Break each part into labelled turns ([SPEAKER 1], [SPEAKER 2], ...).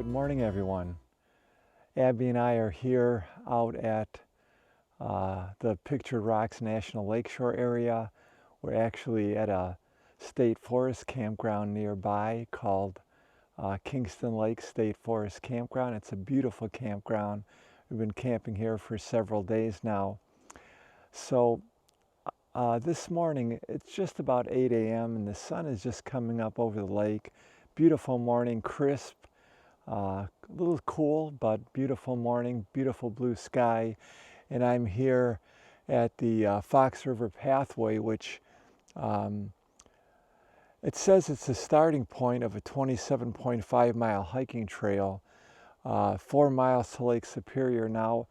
[SPEAKER 1] Good morning, everyone. Abby and I are here out at the pictured Rocks National Lakeshore area. We're actually at a state forest campground nearby called Kingston Lake State Forest Campground. It's a beautiful campground. We've been camping here for several days now. So this morning, it's just about 8 a.m. and the sun is just coming up over the lake. Beautiful morning, crisp. A little cool, but beautiful morning, beautiful blue sky. And I'm here at the Fox River Pathway, which it says it's the starting point of a 27.5 mile hiking trail, 4 miles to Lake Superior. Now,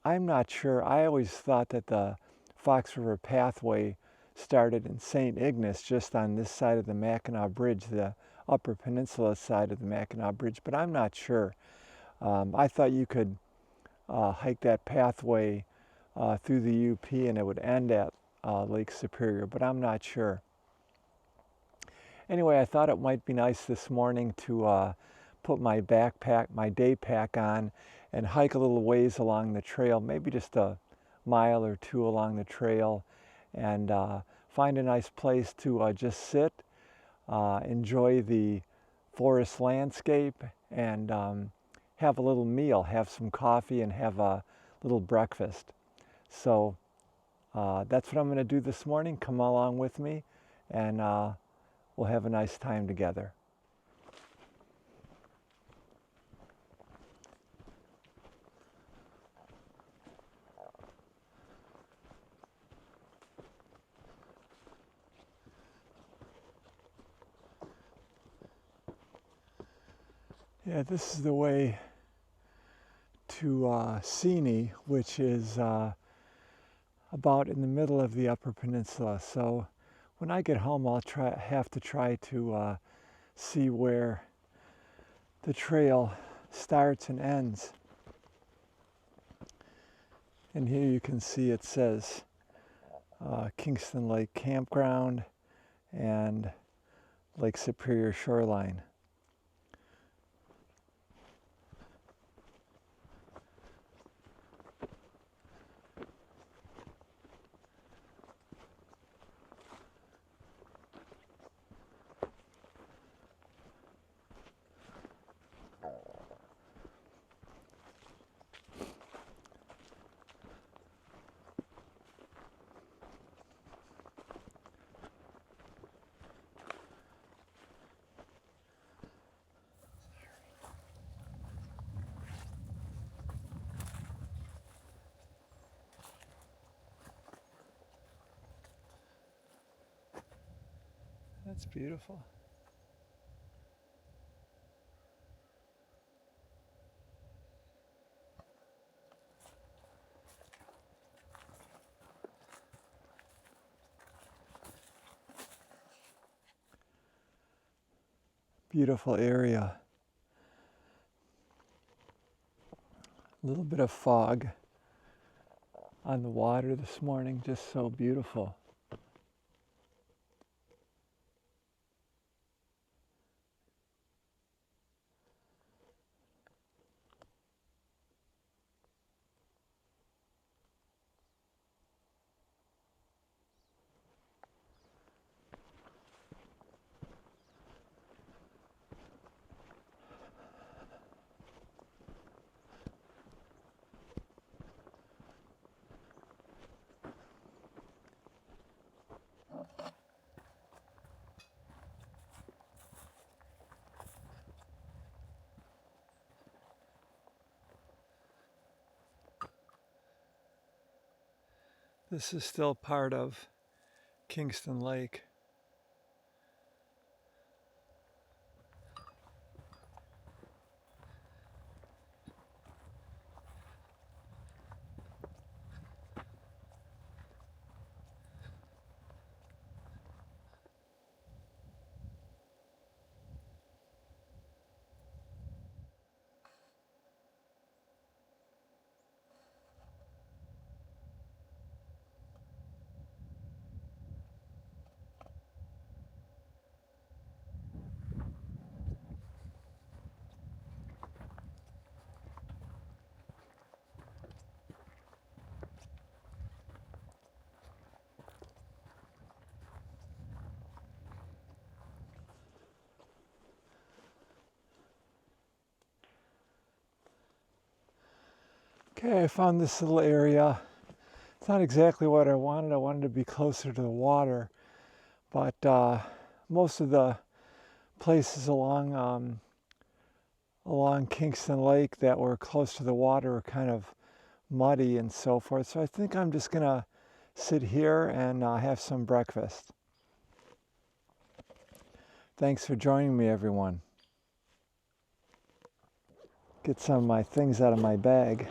[SPEAKER 1] I'm not sure. I always thought that the Fox River Pathway started in St. Ignace, just on this side of the Mackinac Bridge, the Upper Peninsula side of the Mackinac Bridge, but I'm not sure. I thought you could hike that pathway through the UP and it would end at Lake Superior, but I'm not sure. Anyway, I thought it might be nice this morning to put my backpack, my day pack on and hike a little ways along the trail, maybe just a mile or two along the trail, and find a nice place to just sit, enjoy the forest landscape, and have a little meal, have some coffee, and have a little breakfast. So that's what I'm going to do this morning. Come along with me, and we'll have a nice time together. Yeah, this is the way to Seney, which is about in the middle of the Upper Peninsula. So when I get home, I'll have to try to see where the trail starts and ends. And here you can see it says Kingston Lake Campground and Lake Superior Shoreline. That's beautiful. Beautiful area. A little bit of fog on the water this morning, just so beautiful. This is still part of Kingston Lake. Okay, I found this little area. It's not exactly what I wanted. I wanted to be closer to the water, but most of the places along Kingston Lake that were close to the water were kind of muddy and so forth. So I think I'm just gonna sit here and have some breakfast. Thanks for joining me, everyone. Get some of my things out of my bag.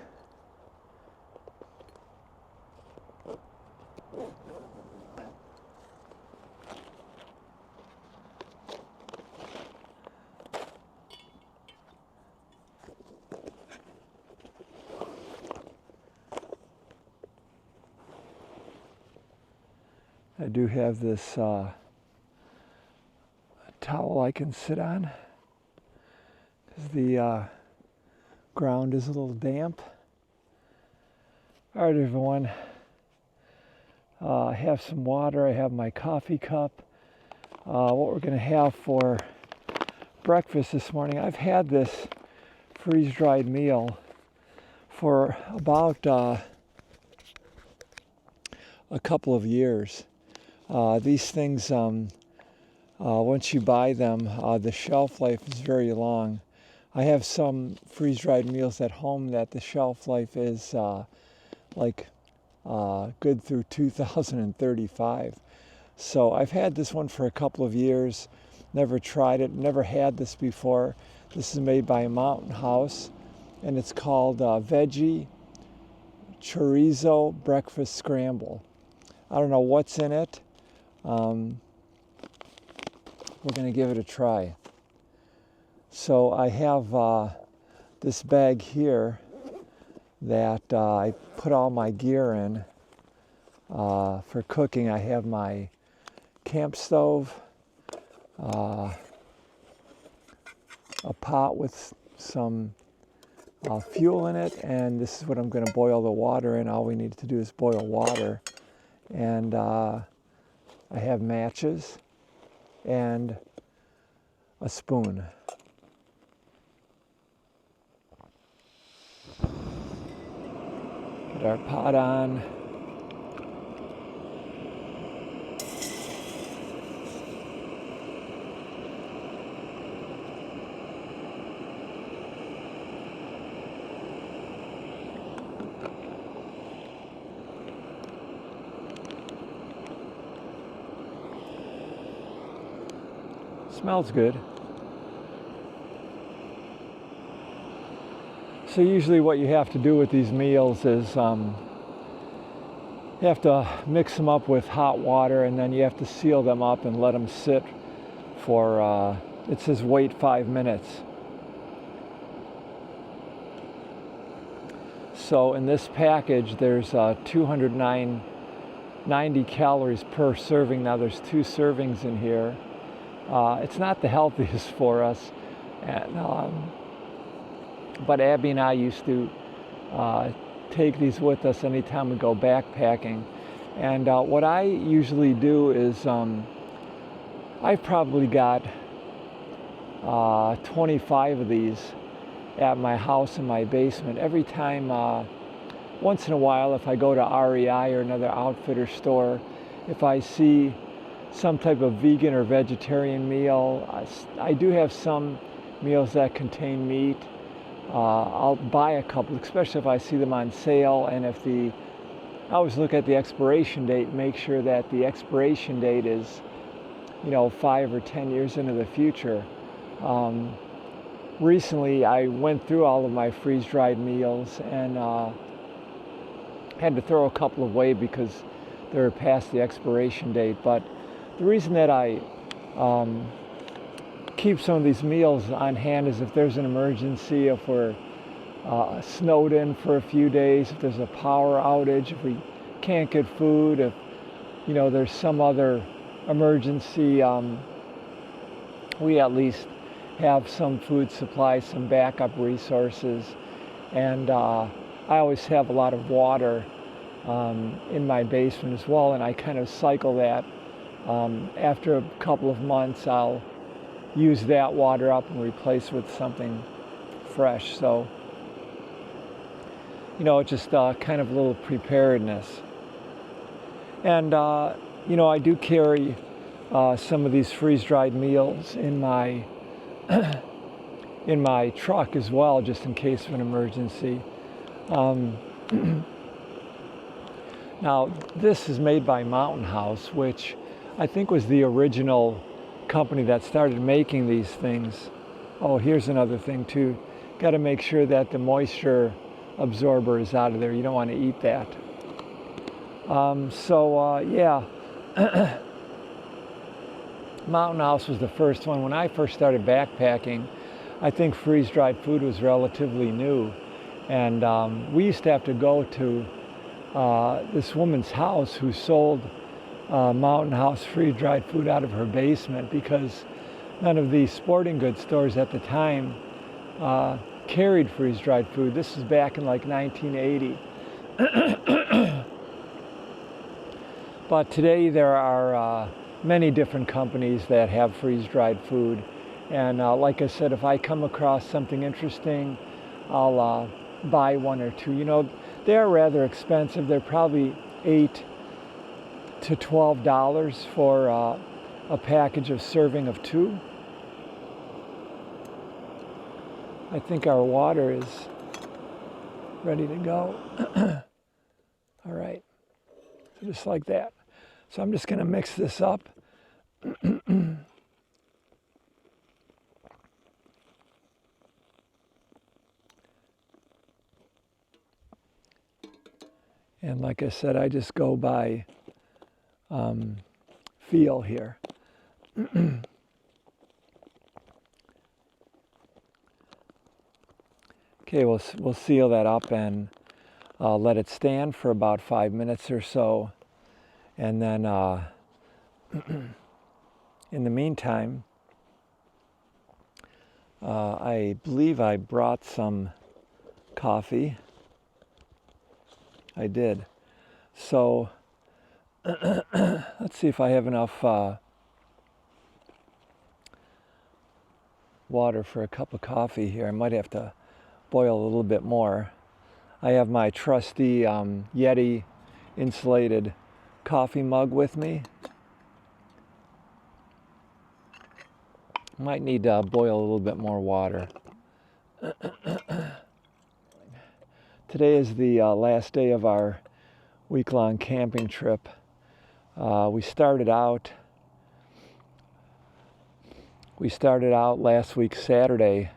[SPEAKER 1] I do have this towel I can sit on because the ground is a little damp. All right, everyone. I have some water. I have my coffee cup. What we're going to have for breakfast this morning, I've had this freeze-dried meal for about a couple of years. These things, once you buy them, the shelf life is very long. I have some freeze-dried meals at home that the shelf life is good through 2035. So I've had this one for a couple of years, never tried it, never had this before. This is made by Mountain House, and it's called Veggie Chorizo Breakfast Scramble. I don't know what's in it. We're going to give it a try. So I have this bag here that I put all my gear in for cooking. I have my camp stove, a pot with some fuel in it, and this is what I'm going to boil the water in. All we need to do is boil water. And I have matches and a spoon. Get our pot on. Smells good. So usually what you have to do with these meals is you have to mix them up with hot water, and then you have to seal them up and let them sit for, it says wait 5 minutes. So in this package there's 290 calories per serving. Now there's 2 servings in here. It's not the healthiest for us, and, but Abby and I used to take these with us anytime we go backpacking. And what I usually do is I've probably got 25 of these at my house in my basement. Every time, once in a while, if I go to REI or another outfitter store, if I see some type of vegan or vegetarian meal, I do have some meals that contain meat. I'll buy a couple, especially if I see them on sale, and I always look at the expiration date, make sure that the expiration date is, 5 or 10 years into the future. Recently, I went through all of my freeze-dried meals and had to throw a couple away because they were past the expiration date. But the reason that I keep some of these meals on hand is if there's an emergency, if we're snowed in for a few days, if there's a power outage, if we can't get food, if there's some other emergency, we at least have some food supply, some backup resources. And I always have a lot of water in my basement as well, and I kind of cycle that. After a couple of months, I'll use that water up and replace with something fresh. So you know, just kind of a little preparedness. And, you know, I do carry some of these freeze-dried meals in my truck as well, just in case of an emergency. Now, this is made by Mountain House, which I think was the original company that started making these things. Oh, here's another thing too. Got to make sure that the moisture absorber is out of there. You don't want to eat that. Yeah, Mountain House was the first one. When I first started backpacking, I think freeze-dried food was relatively new. And we used to have to go to this woman's house who sold Mountain House freeze-dried food out of her basement, because none of the sporting goods stores at the time carried freeze-dried food. This is back in like 1980. But today there are many different companies that have freeze-dried food. And like I said, if I come across something interesting, I'll buy one or two. You know, they're rather expensive. They're probably $8 to $12 for a package of serving of 2. I think our water is ready to go. All right, so just like that. So I'm just going to mix this up. And like I said, I just go by feel here. Okay, we'll seal that up and let it stand for about 5 minutes or so. And then in the meantime, I believe I brought some coffee. I did. So let's see if I have enough water for a cup of coffee here. I might have to boil a little bit more. I have my trusty Yeti insulated coffee mug with me. Might need to boil a little bit more water. Today is the last day of our week-long camping trip. We started out last week Saturday,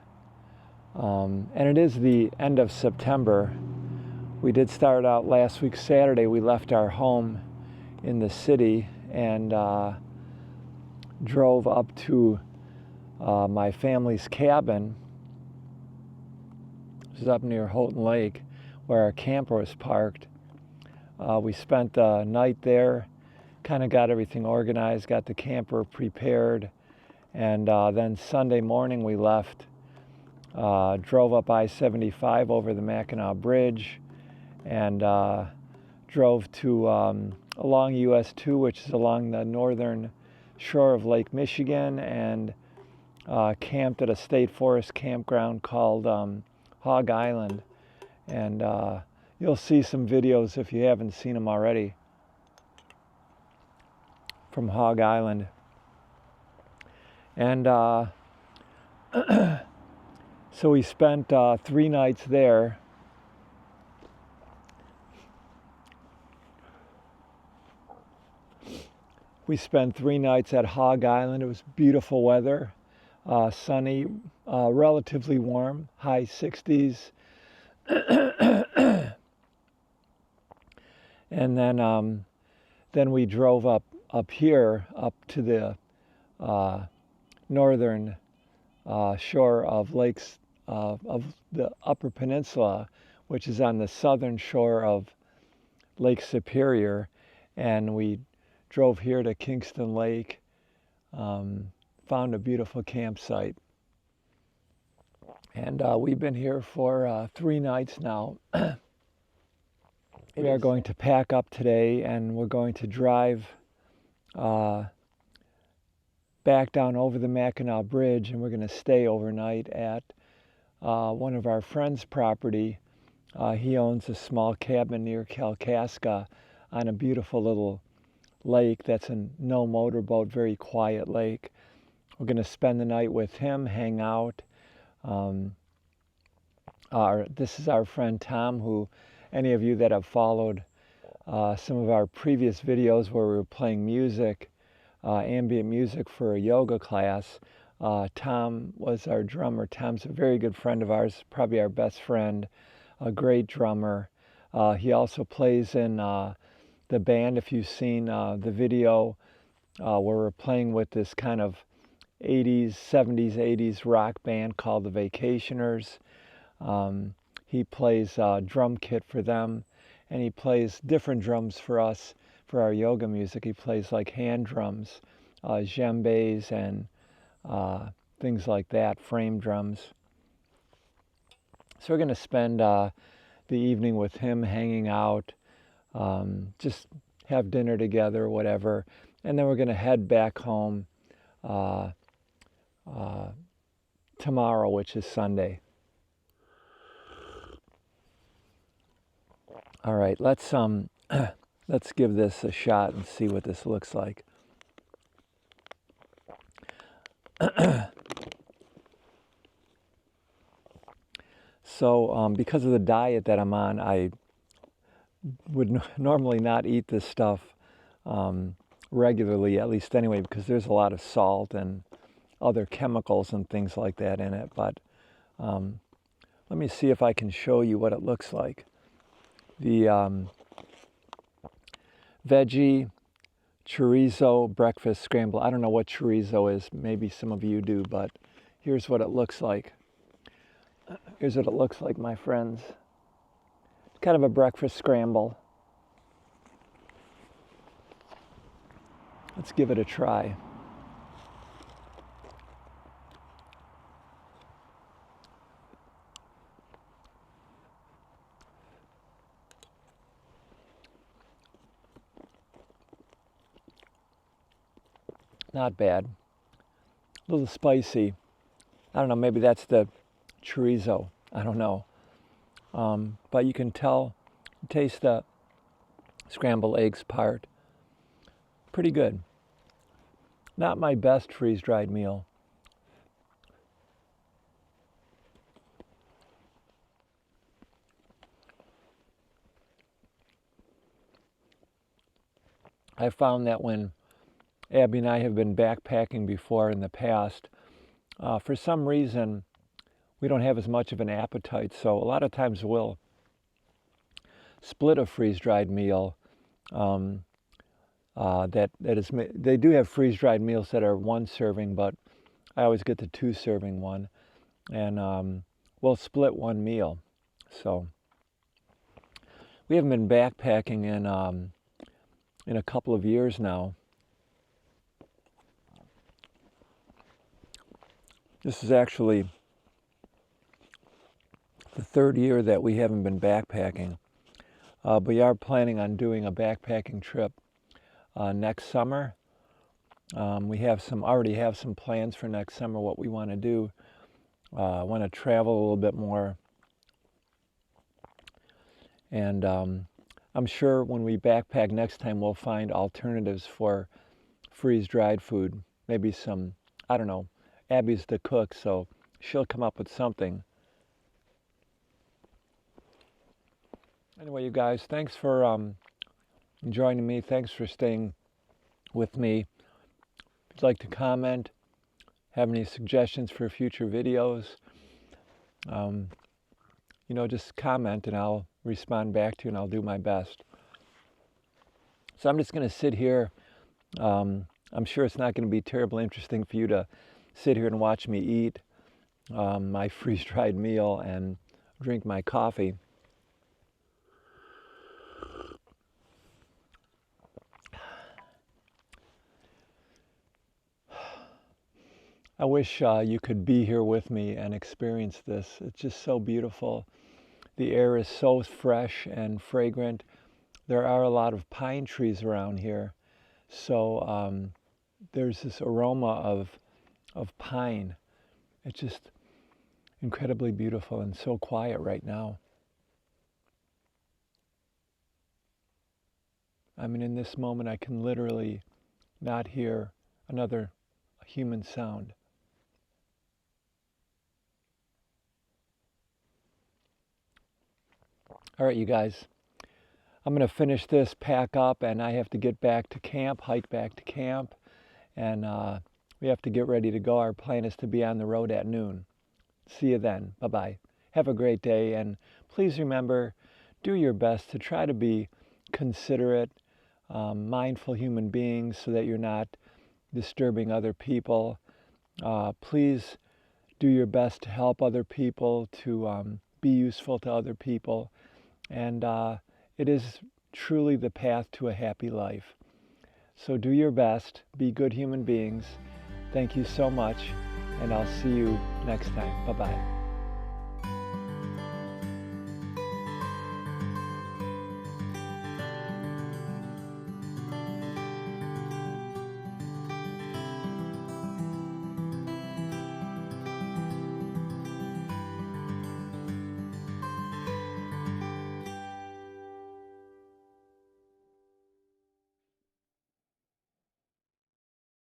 [SPEAKER 1] and it is the end of September. We did start out last week Saturday. We left our home in the city and drove up to my family's cabin, which is up near Houghton Lake, where our camper was parked. We spent the night there, kind of got everything organized, got the camper prepared, and then Sunday morning we left, drove up I-75 over the Mackinac Bridge, and drove to along US 2, which is along the northern shore of Lake Michigan, and camped at a state forest campground called Hog Island. And you'll see some videos if you haven't seen them already from Hog Island. And so we spent 3 nights there. We spent 3 nights at Hog Island. It was beautiful weather, sunny, relatively warm, high 60s. And then we drove up here, up to the northern shore of lakes of the Upper Peninsula, which is on the southern shore of Lake Superior, and we drove here to Kingston Lake, found a beautiful campsite, and we've been here for 3 nights now. We are going to pack up today, and we're going to drive back down over the Mackinac Bridge, and we're going to stay overnight at one of our friends' property He owns a small cabin near Kalkaska on a beautiful little lake that's a no motorboat, very quiet lake. We're going to spend the night with him, hang out. This is our friend Tom, who any of you that have followed some of our previous videos where we were playing music, ambient music for a yoga class. Tom was our drummer. Tom's a very good friend of ours, probably our best friend, a great drummer. He also plays in the band. If you've seen the video where we're playing with this kind of 80s, 70s, 80s rock band called the Vacationers. He plays drum kit for them, and he plays different drums for us for our yoga music. He plays like hand drums, djembes, and things like that, frame drums. So we're going to spend the evening with him, hanging out, just have dinner together, whatever, and then we're going to head back home tomorrow, which is Sunday. All right, let's give this a shot and see what this looks like. So because of the diet that I'm on, I would normally not eat this stuff regularly, at least anyway, because there's a lot of salt and other chemicals and things like that in it. But let me see if I can show you what it looks like. The veggie chorizo breakfast scramble. I don't know what chorizo is. Maybe some of you do, but here's what it looks like. Here's what it looks like, my friends. It's kind of a breakfast scramble. Let's give it a try. Not bad. A little spicy. I don't know, maybe that's the chorizo. I don't know. But you can taste the scrambled eggs part. Pretty good. Not my best freeze-dried meal. I found that when Abby and I have been backpacking before in the past, for some reason, we don't have as much of an appetite. So a lot of times we'll split a freeze-dried meal. They do have freeze-dried meals that are one serving, but I always get the 2-serving one, and we'll split one meal. So we haven't been backpacking in a couple of years now. This is actually the 3rd year that we haven't been backpacking. But we are planning on doing a backpacking trip next summer. We already have some plans for next summer, what we want to do. I want to travel a little bit more. And I'm sure when we backpack next time, we'll find alternatives for freeze-dried food. Maybe some, I don't know, Abby's the cook, so she'll come up with something. Anyway, you guys, thanks for joining me. Thanks for staying with me. If you'd like to comment, have any suggestions for future videos, just comment and I'll respond back to you and I'll do my best. So I'm just going to sit here. I'm sure it's not going to be terribly interesting for you to sit here and watch me eat my freeze-dried meal and drink my coffee. I wish you could be here with me and experience this. It's just so beautiful. The air is so fresh and fragrant. There are a lot of pine trees around here, so there's this aroma of pine. It's just incredibly beautiful and so quiet right now. I mean, in this moment, I can literally not hear another human sound. All right, you guys, I'm going to finish this, pack up, and I have to get back to camp, hike back to camp, and we have to get ready to go. Our plan is to be on the road at noon. See you then. Bye-bye. Have a great day, and please remember, do your best to try to be considerate, mindful human beings so that you're not disturbing other people. Please do your best to help other people, to be useful to other people. And it is truly the path to a happy life. So do your best, be good human beings. Thank you so much, and I'll see you next time. Bye-bye.